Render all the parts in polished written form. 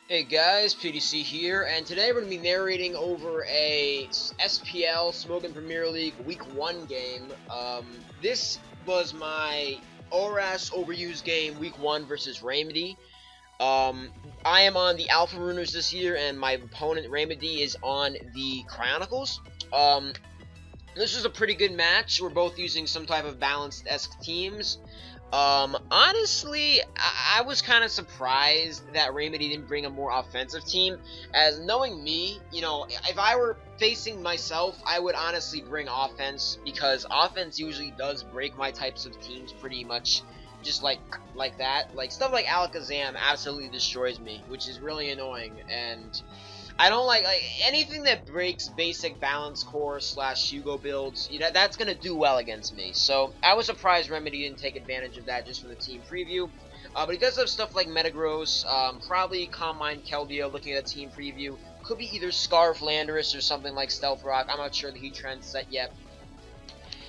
Hey guys, PDC here, and today we're going to be narrating over a SPL, Smogon Premier League Week 1 game. This was my ORAS overused game, Week 1 versus Reymedy. I am on the Alpha Runers this year, and my opponent, Reymedy, is on the Chronicles. This is a pretty good match. We're both using some type of balanced-esque teams. Honestly, I was kind of surprised that Reymedy didn't bring a more offensive team, as knowing me, if I were facing myself, I would honestly bring offense, because offense usually does break my types of teams pretty much just like that. Like, stuff like Alakazam absolutely destroys me, which is really annoying, and I don't like anything that breaks basic balance core / Hugo builds. That's gonna do well against me. So I was surprised Reymedy didn't take advantage of that just for the team preview. But he does have stuff like Metagross, probably Calm Mind Keldeo. Looking at a team preview, could be either Scarf Landorus or something like Stealth Rock. I'm not sure the Heat Trend's set yet.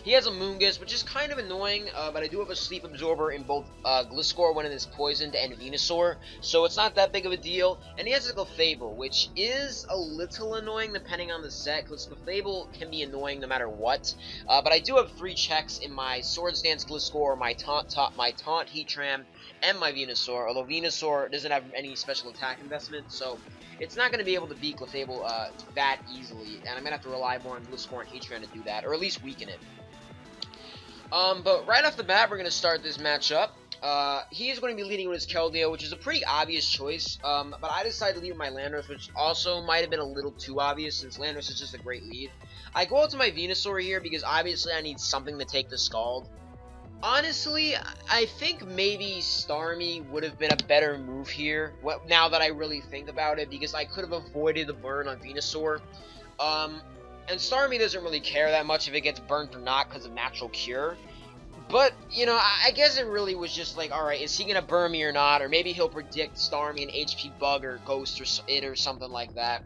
He has a Moongus, which is kind of annoying, but I do have a Sleep Absorber in both Gliscor when it is poisoned and Venusaur, so it's not that big of a deal. And he has a Clefable, which is a little annoying depending on the set, because Clefable can be annoying no matter what. But I do have 3 checks in my Swords Dance Gliscor, my Taunt Heatran, and my Venusaur, although Venusaur doesn't have any special attack investment, so it's not going to be able to beat Clefable that easily, and I'm going to have to rely more on Gliscor and Heatran to do that, or at least weaken it. But right off the bat, we're going to start this matchup. He is going to be leading with his Keldeo, which is a pretty obvious choice, but I decided to lead with my Landorus, which also might have been a little too obvious, since Landorus is just a great lead. I go out to my Venusaur here, because obviously I need something to take the Scald. Honestly, I think maybe Starmie would have been a better move here, now that I really think about it, because I could have avoided the burn on Venusaur. And Starmie doesn't really care that much if it gets burnt or not because of Natural Cure. But, I guess it really was just like, alright, is he going to burn me or not? Or maybe he'll predict Starmie an HP Bug or Ghost or something like that.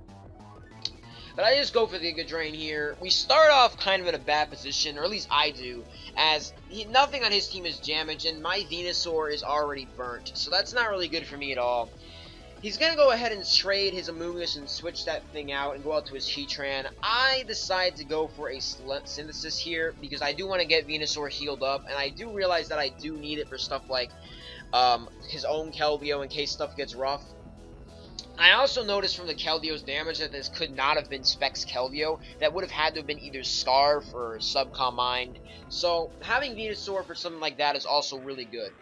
But I just go for the Giga Drain here. We start off kind of in a bad position, or at least I do, as nothing on his team is damaged, and my Venusaur is already burnt. So that's not really good for me at all. He's going to go ahead and trade his Amoonguss and switch that thing out and go out to his Heatran. I decide to go for a Synthesis here because I do want to get Venusaur healed up, and I do realize that I do need it for stuff like his own Keldeo in case stuff gets rough. I also noticed from the Keldeo's damage that this could not have been Specs Keldeo. That would have had to have been either Scarf or Subcom Mind. So having Venusaur for something like that is also really good.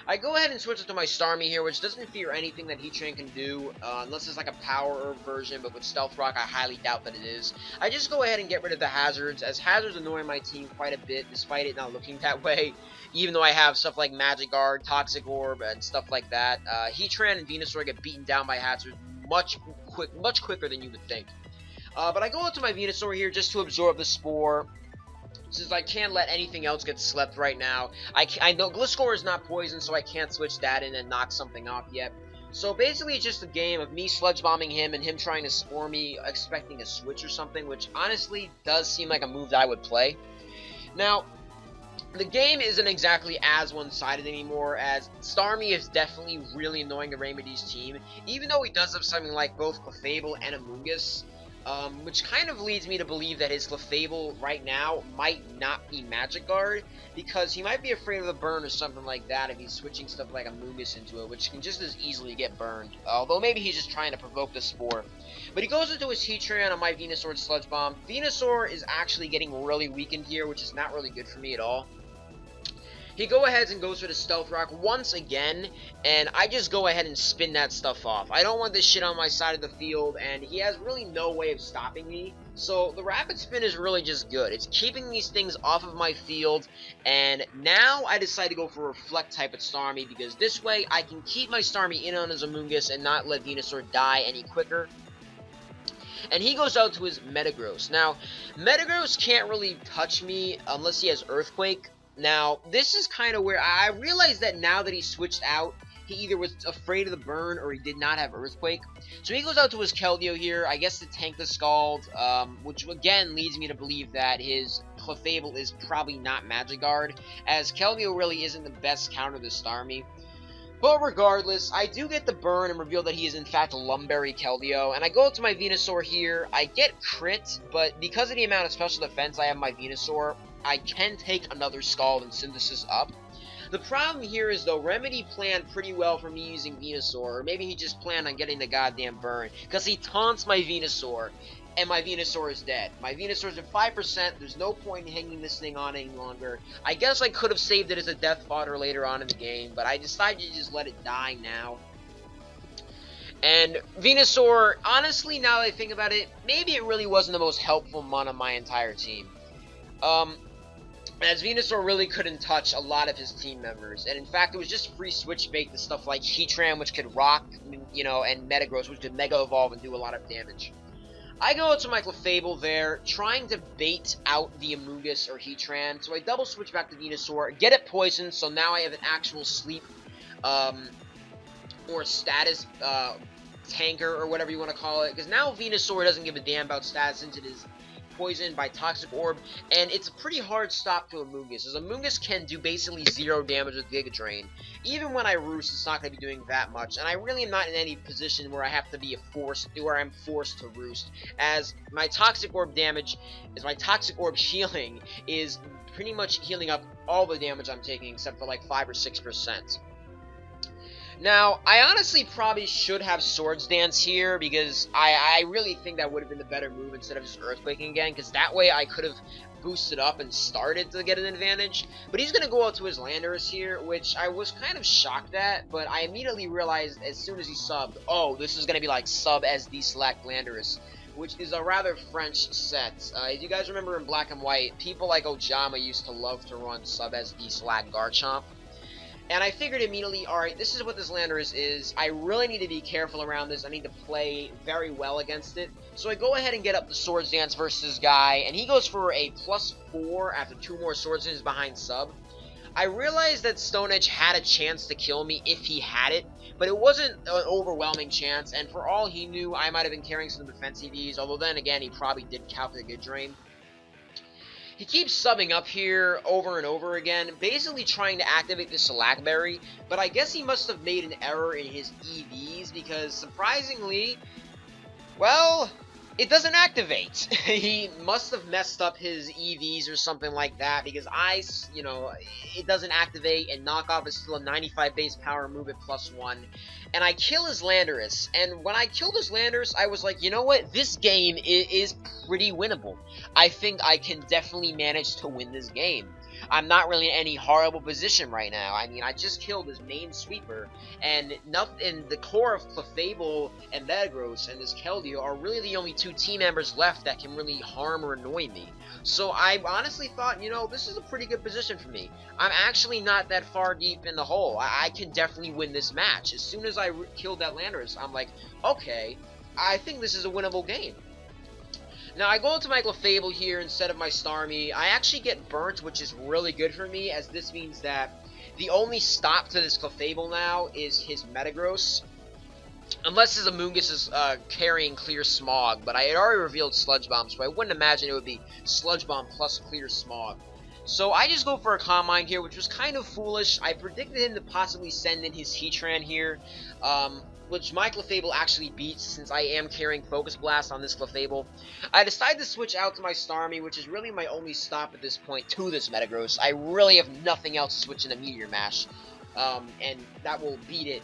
I go ahead and switch it to my Starmie here, which doesn't fear anything that Heatran can do, unless it's like a Power Herb version, but with Stealth Rock, I highly doubt that it is. I just go ahead and get rid of the Hazards, as Hazards annoy my team quite a bit, despite it not looking that way, even though I have stuff like Magic Guard, Toxic Orb, and stuff like that. Heatran and Venusaur get beaten down by Hazards much quicker than you would think. But I go out to my Venusaur here just to absorb the Spore, since I can't let anything else get slept right now. I know Gliscor is not poisoned, so I can't switch that in and knock something off yet. So basically it's just a game of me Sludge Bombing him and him trying to Spore me, expecting a switch or something, which honestly does seem like a move that I would play. Now, the game isn't exactly as one-sided anymore, as Starmie is definitely really annoying to Reymedy's team, even though he does have something like both Clefable and Amoonguss. Which kind of leads me to believe that his Clefable right now might not be Magic Guard, because he might be afraid of the burn or something like that if he's switching stuff like Amoonguss into it, which can just as easily get burned. Although maybe he's just trying to provoke the Spore. But he goes into his Heatran on my Venusaur Sludge Bomb. Venusaur is actually getting really weakened here, which is not really good for me at all. He go ahead and goes for the Stealth Rock once again, and I just go ahead and spin that stuff off. I don't want this shit on my side of the field, and he has really no way of stopping me. So the Rapid Spin is really just good. It's keeping these things off of my field, and now I decide to go for Reflect type at Starmie, because this way I can keep my Starmie in on his Amoonguss and not let Venusaur die any quicker. And he goes out to his Metagross. Now, Metagross can't really touch me unless he has Earthquake. Now, this is kind of where I realized that now that he switched out, he either was afraid of the burn or he did not have Earthquake. So he goes out to his Keldeo here, I guess to tank the Scald, which again leads me to believe that his Clefable is probably not Magic Guard, as Keldeo really isn't the best counter to Starmie. But regardless, I do get the burn and reveal that he is in fact a Lumberry Keldeo, and I go up to my Venusaur here. I get crit, but because of the amount of special defense I have in my Venusaur, I can take another Scald and Synthesis up. The problem here is, though, Reymedy planned pretty well for me using Venusaur, or maybe he just planned on getting the goddamn burn, because he taunts my Venusaur, and my Venusaur is dead. My Venusaur's at 5%, there's no point in hanging this thing on any longer. I guess I could have saved it as a death fodder later on in the game, but I decided to just let it die now. And Venusaur, honestly, now that I think about it, maybe it really wasn't the most helpful mon on my entire team. As Venusaur really couldn't touch a lot of his team members, and in fact, it was just free switch bait to stuff like Heatran, which could rock, you know, and Metagross, which could Mega Evolve and do a lot of damage. I go to my Clefable there, trying to bait out the Amoonguss or Heatran, so I double switch back to Venusaur, get it poisoned, so now I have an actual sleep, or status, tanker, or whatever you want to call it, because now Venusaur doesn't give a damn about status since it is poisoned by Toxic Orb, and it's a pretty hard stop to Amoonguss, as Amoonguss can do basically 0 damage with Giga Drain. Even when I roost, it's not going to be doing that much, and I really am not in any position where I have to be where I'm forced to roost, as my Toxic Orb damage, my Toxic Orb healing is pretty much healing up all the damage I'm taking, except for like 5 or 6%. Now, I honestly probably should have Swords Dance here, because I really think that would have been the better move instead of just Earthquaking again, because that way I could have boosted up and started to get an advantage. But he's going to go out to his Landorus here, which I was kind of shocked at, but I immediately realized as soon as he subbed, oh, this is going to be like sub SD select Landorus, which is a rather French set. As you guys remember in Black and White, people like Ojama used to love to run sub SD select Garchomp. And I figured immediately, alright, this is what this Landorus is. I really need to be careful around this. I need to play very well against it. So I go ahead and get up the Swords Dance versus this guy, and he goes for a +4 after 2 more Swords Dances behind sub. I realized that Stone Edge had a chance to kill me if he had it, but it wasn't an overwhelming chance, and for all he knew, I might have been carrying some defense EVs, although then again, he probably did calculate a good drain. He keeps subbing up here over and over again, basically trying to activate the Selagberry, but I guess he must have made an error in his EVs, because surprisingly, well, it doesn't activate. He must have messed up his EVs or something like that, because it doesn't activate, and Knockoff is still a 95 base power move at +1. And I kill his Landorus, and when I killed his Landorus, I was like, you know what, this game is pretty winnable. I think I can definitely manage to win this game. I'm not really in any horrible position right now. I mean, I just killed his main sweeper, and the core of Clefable and Metagross and this Keldeo are really the only 2 team members left that can really harm or annoy me. So I honestly thought, you know, this is a pretty good position for me. I'm actually not that far deep in the hole. I can definitely win this match. As soon as I killed that Landorus, I'm like, okay, I think this is a winnable game. Now, I go into my Clefable here instead of my Starmie. I actually get burnt, which is really good for me, as this means that the only stop to this Clefable now is his Metagross. Unless his Amoonguss is carrying Clear Smog, but I had already revealed Sludge Bomb, so I wouldn't imagine it would be Sludge Bomb plus Clear Smog. So I just go for a Calm Mind here, which was kind of foolish. I predicted him to possibly send in his Heatran here, which my Clefable actually beats since I am carrying Focus Blast on this Clefable. I decided to switch out to my Starmie, which is really my only stop at this point to this Metagross. I really have nothing else to switch into Meteor Mash. And that will beat it,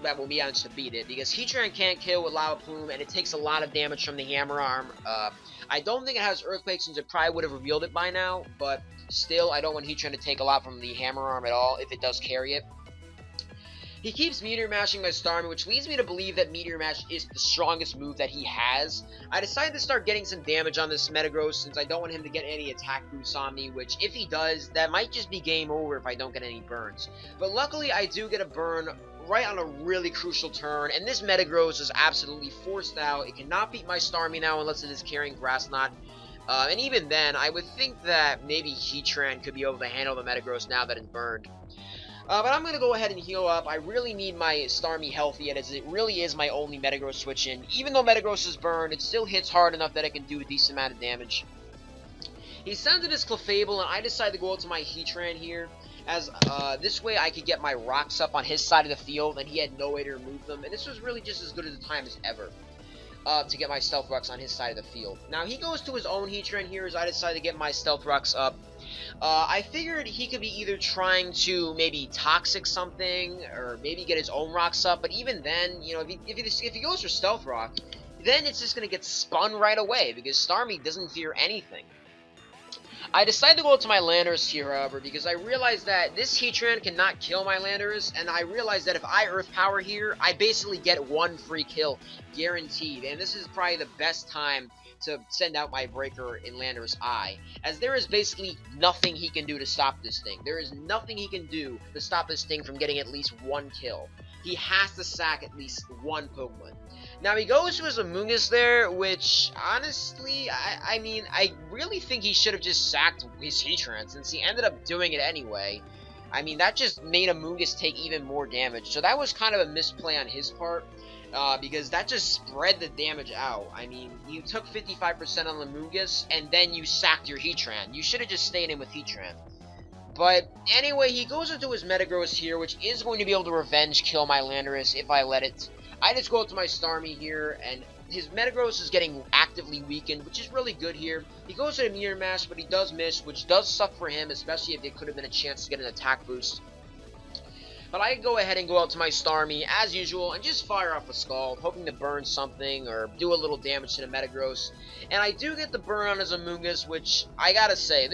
that will be honest to beat it, because Heatran can't kill with Lava Plume, and it takes a lot of damage from the Hammer Arm. I don't think it has Earthquake, since it probably would have revealed it by now, but still, I don't want Heatran to take a lot from the Hammer Arm at all, if it does carry it. He keeps Meteor Mashing my Starmie, which leads me to believe that Meteor Mash is the strongest move that he has. I decided to start getting some damage on this Metagross, since I don't want him to get any attack boosts on me, which, if he does, that might just be game over if I don't get any burns. But luckily, I do get a burn right on a really crucial turn, and this Metagross is absolutely forced out. It cannot beat my Starmie now unless it is carrying Grass Knot. And even then, I would think that maybe Heatran could be able to handle the Metagross now that it's burned. But I'm going to go ahead and heal up. I really need my Starmie healthy, as it really is my only Metagross switch in. Even though Metagross is burned, it still hits hard enough that it can do a decent amount of damage. He sends in his Clefable, and I decide to go out to my Heatran here. as this way I could get my rocks up on his side of the field, and he had no way to remove them, and this was really just as good a time as ever. To get my Stealth Rocks on his side of the field. Now, he goes to his own Heatran here as I decide to get my Stealth Rocks up. I figured he could be either trying to maybe Toxic something, or maybe get his own rocks up, but even then, you know, if he goes for Stealth Rock, then it's just going to get spun right away, because Starmie doesn't fear anything. I decided to go to my Landorus here, however, because I realized that this Heatran cannot kill my Landorus, and I realized that if I Earth Power here, I basically get one free kill, guaranteed, and this is probably the best time to send out my Breaker in Landorus Eye, as there is basically nothing he can do to stop this thing. There is nothing he can do to stop this thing from getting at least one kill. He has to sack at least one Pokemon. Now, he goes to his Amoonguss there, which, honestly, I mean, I really think he should have just sacked his Heatran, since he ended up doing it anyway. I mean, that just made Amoonguss take even more damage, so that was kind of a misplay on his part, because that just spread the damage out. I mean, you took 55% on Amoonguss, and then you sacked your Heatran. You should have just stayed in with Heatran. But anyway, he goes into his Metagross here, which is going to be able to revenge kill my Landorus if I let it. I just go up to my Starmie here, and his Metagross is getting actively weakened, which is really good here. He goes to a Mirror Mash, but he does miss, which does suck for him, especially if it could have been a chance to get an attack boost. But I go ahead and go out to my Starmie, as usual, and just fire off a Scald, hoping to burn something or do a little damage to the Metagross. And I do get the burn on his Amoonguss, which, I gotta say,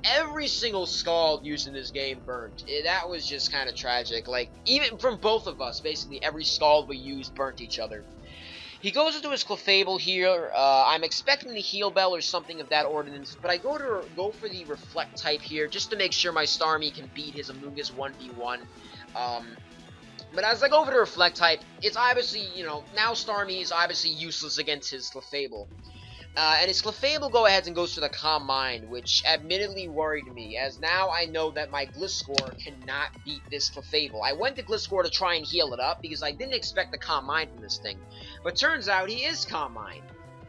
every single Scald used in this game burnt. That was just kind of tragic. Like, even from both of us, basically, every Scald we used burnt each other. He goes into his Clefable here. I'm expecting the Heal Bell or something of that ordinance, but I go for the Reflect type here, just to make sure my Starmie can beat his Amoonguss 1v1. But as I go over to Reflect type, it's obviously, you know, now Starmie is obviously useless against his Clefable. And his Clefable go ahead and goes for the Calm Mind, which admittedly worried me, as now I know that my Gliscor cannot beat this Clefable. I went to Gliscor to try and heal it up, because I didn't expect the Calm Mind from this thing. But turns out he is Calm Mind.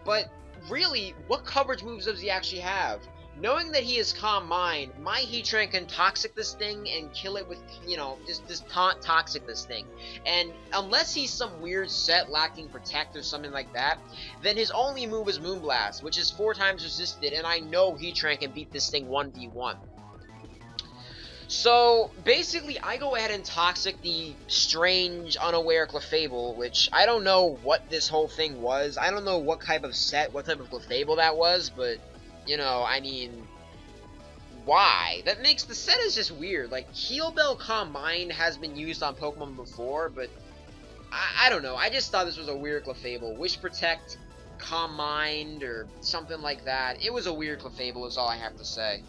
But really, what coverage moves does he actually have? Knowing that he is Calm Mind, my Heatran can Toxic this thing and kill it with, you know, just taunt Toxic this thing. And unless he's some weird set lacking Protect or something like that, then his only move is Moonblast, which is 4 times resisted, and I know Heatran can beat this thing 1v1. So, basically, I go ahead and Toxic the strange, unaware Clefable, which I don't know what this whole thing was. I don't know what type of set, what type of Clefable that was, but... you know, I mean, why? That makes the set is just weird. Like, Heal Bell Calm Mind has been used on Pokemon before, but I don't know. I just thought this was a weird Clefable. Wish Protect, Calm Mind, or something like that. It was a weird Clefable is all I have to say.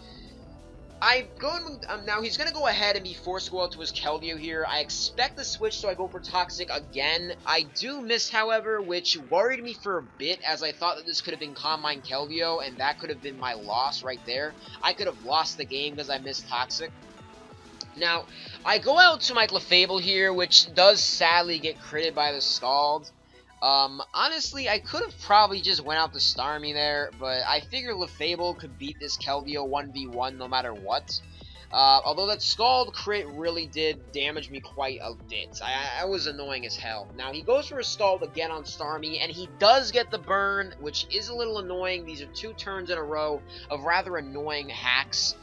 Now he's going to go ahead and be forced to go out to his Keldeo here. I expect the switch, so I go for Toxic again. I do miss, however, which worried me for a bit, as I thought that this could have been Calm Mind Keldeo, and that could have been my loss right there. I could have lost the game because I missed Toxic. Now, I go out to my Clefable here, which does sadly get critted by the Scald. Honestly, I could have probably just went out to Starmie there, but I figure Clefable could beat this Keldeo 1v1 no matter what. Although that Scald crit really did damage me quite a bit. I was annoying as hell. Now, he goes for a Scald again on Starmie, and he does get the burn, which is a little annoying. These are 2 turns in a row of rather annoying hacks.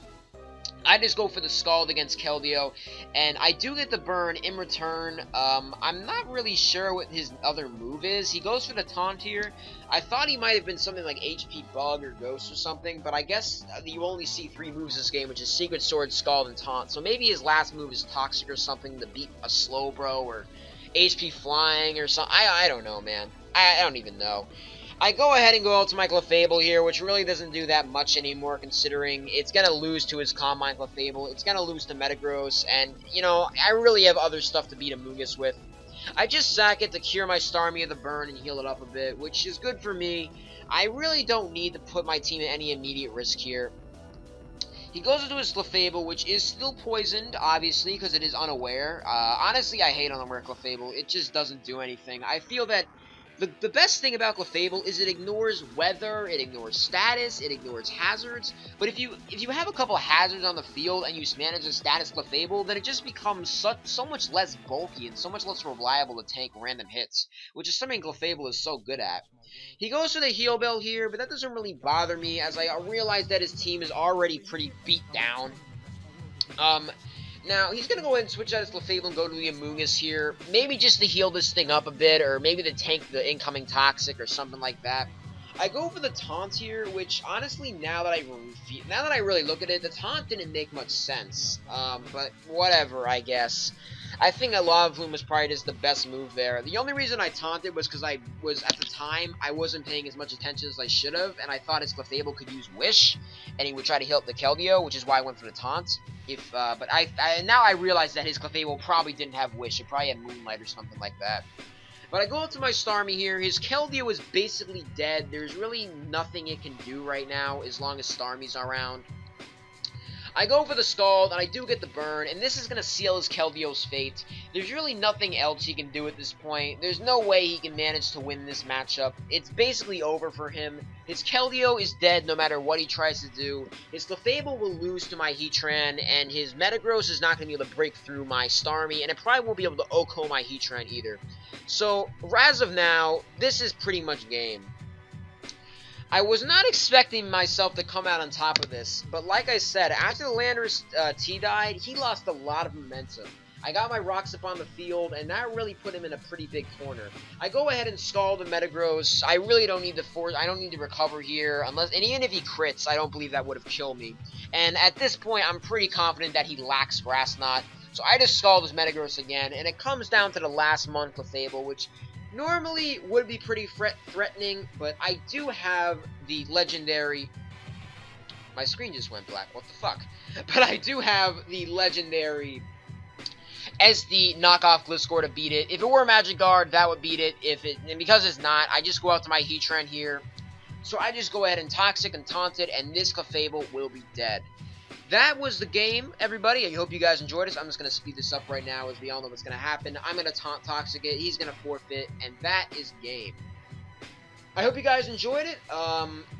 I just go for the Scald against Keldeo, and I do get the burn in return. I'm not really sure what his other move is. He goes for the Taunt here. I thought he might have been something like HP Bug or Ghost or something, but I guess you only see 3 moves this game, which is Secret Sword, Scald, and Taunt. So maybe his last move is Toxic or something to beat a Slowbro, or HP Flying or something. I don't know, man. I don't even know. I go ahead and go out to my Clefable here, which really doesn't do that much anymore, considering it's going to lose to his Calm Mind Clefable, it's going to lose to Metagross, and, you know, I really have other stuff to beat Amoonguss with. I just sack it to cure my Starmie of the burn and heal it up a bit, which is good for me. I really don't need to put my team at any immediate risk here. He goes into his Clefable, which is still poisoned, obviously, because it is unaware. Honestly, I hate unaware Clefable. It just doesn't do anything. I feel that The best thing about Clefable is it ignores weather, it ignores status, it ignores hazards. But if you have a couple hazards on the field and you manage a status Clefable, then it just becomes so much less bulky and so much less reliable to tank random hits, which is something Clefable is so good at. He goes for the heal bell here, but that doesn't really bother me as I realize that his team is already pretty beat down. Now, he's going to go ahead and switch out his Clefable and go to the Amoonguss here. Maybe just to heal this thing up a bit, or maybe to tank the incoming Toxic or something like that. I go for the Taunt here, which honestly, now that I really look at it, the Taunt didn't make much sense. But whatever, I guess. I think that Lava Plume was probably just the best move there. The only reason I taunted was because at the time, I wasn't paying as much attention as I should have, and I thought his Clefable could use Wish, and he would try to heal up the Keldeo, which is why I went for the taunt. But now I realize that his Clefable probably didn't have Wish. It probably had Moonlight or something like that. But I go up to my Starmie here. His Keldeo is basically dead. There's really nothing it can do right now as long as Starmie's around. I go for the Scald, and I do get the burn, and this is going to seal his Keldeo's fate. There's really nothing else he can do at this point. There's no way he can manage to win this matchup. It's basically over for him. His Keldeo is dead no matter what he tries to do. His Clefable will lose to my Heatran, and his Metagross is not going to be able to break through my Starmie, and it probably won't be able to OHKO my Heatran either. So, as of now, this is pretty much game. I was not expecting myself to come out on top of this, but like I said, after the Landorus T died, he lost a lot of momentum. I got my rocks up on the field, and that really put him in a pretty big corner. I go ahead and Scald the Metagross. I really don't need I don't need to recover here, and even if he crits, I don't believe that would have killed me. And at this point, I'm pretty confident that he lacks Grass Knot, so I just Scald his Metagross again, and it comes down to the last Mon Clefable, which normally would be pretty threatening, but I do have the legendary... My screen just went black, what the fuck? But I do have the legendary SD knockoff Gliscor to beat it. If it were a Magic Guard, that would beat it. And because it's not, I just go out to my Heatran here. So I just go ahead and Toxic and Taunt it, and this Clefable will be dead. That was the game, everybody. I hope you guys enjoyed this. I'm just going to speed this up right now as we all know what's going to happen. I'm going to taunt Toxic it. He's going to forfeit, and that is game. I hope you guys enjoyed it.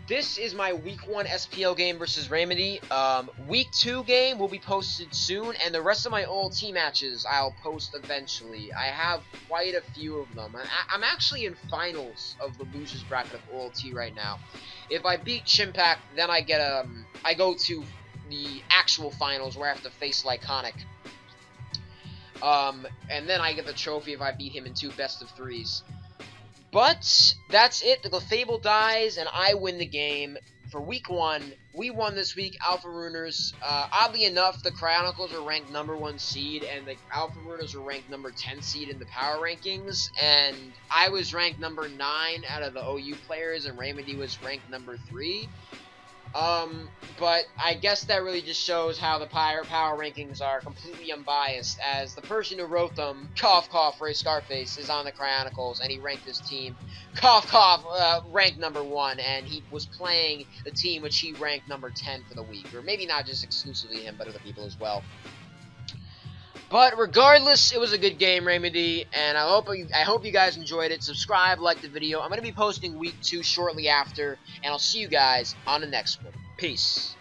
This is my Week 1 SPL game versus Reymedy. Week 2 game will be posted soon, and the rest of my OLT matches I'll post eventually. I have quite a few of them. I'm actually in finals of the losers bracket of OLT right now. If I beat Chimpact, then I go to the actual finals where I have to face Lyconic. And then I get the trophy if I beat him in 2 best-of-3s. But that's it. The Clefable dies, and I win the game. For Week 1, we won this week, Alpha Runers. Oddly enough, the Cryonicles are ranked #1 seed, and the Alpha Runers are ranked #10 seed in the power rankings. And I was ranked #9 out of the OU players, and Reymedy was ranked #3. But I guess that really just shows how the power rankings are completely unbiased, as the person who wrote them, cough cough, Ray Scarface, is on the Cryonicles, and he ranked his team, cough cough, ranked #1, and he was playing the team which he ranked #10 for the week, or maybe not just exclusively him, but other people as well. But regardless, it was a good game, Reymedy, and I hope you guys enjoyed it. Subscribe, like the video. I'm going to be posting Week 2 shortly after, and I'll see you guys on the next one. Peace.